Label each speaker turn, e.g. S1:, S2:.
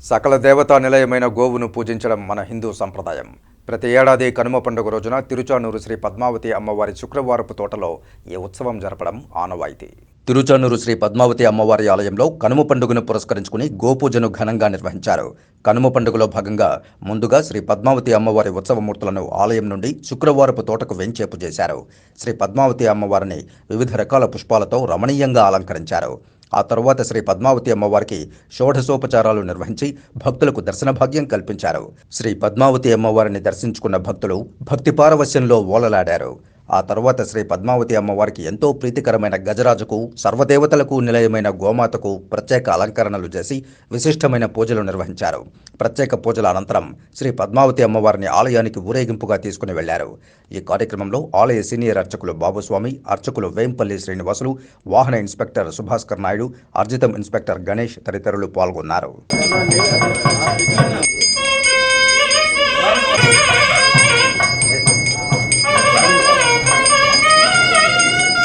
S1: సకల దేవతా నిలయమైన గోవును పూజించడం మన హిందూ సంప్రదాయం. ప్రతి ఏడాది కనుమ పండుగ రోజున తిరుచానూరు శ్రీ పద్మావతి అమ్మవారి శుక్రవారపు తోటలో ఈ ఉత్సవం జరపడం ఆనవాయితీ. తిరుచానూరు శ్రీ పద్మావతి అమ్మవారి ఆలయంలో కనుమ పండుగను పురస్కరించుకుని గోపూజను ఘనంగా నిర్వహించారు. కనుమ పండుగలో భాగంగా ముందుగా శ్రీ పద్మావతి అమ్మవారి ఉత్సవమూర్తులను ఆలయం నుండి శుక్రవారపు తోటకు వెంచేపు చేశారు. శ్రీ పద్మావతి అమ్మవారిని వివిధ రకాల పుష్పాలతో రమణీయంగా అలంకరించారు. ఆ తరువాత శ్రీ పద్మావతి అమ్మవారికి షోడశోపచారాలు నిర్వహించి భక్తులకు దర్శన భాగ్యం కల్పించారు. శ్రీ పద్మావతి అమ్మవారిని దర్శించుకున్న భక్తులు భక్తి పారవశ్యంలో ఓలలాడారు. ఆ తరువాత శ్రీ పద్మావతి అమ్మవారికి ఎంతో ప్రీతికరమైన గజరాజుకు, సర్వదేవతలకు నిలయమైన గోమాతకు ప్రత్యేక అలంకరణలు చేసి విశిష్టమైన పూజలు నిర్వహించారు. ప్రత్యేక పూజల అనంతరం శ్రీ పద్మావతి అమ్మవారిని ఆలయానికి ఊరేగింపుగా తీసుకుని వెళ్లారు. ఈ కార్యక్రమంలో ఆలయ సీనియర్ అర్చకులు బాబుస్వామి, అర్చకులు వేంపల్లి శ్రీనివాసులు, వాహన ఇన్స్పెక్టర్ సుభాస్కర్ నాయుడు, అర్జితం ఇన్స్పెక్టర్ గణేష్ తదితరులు పాల్గొన్నారు.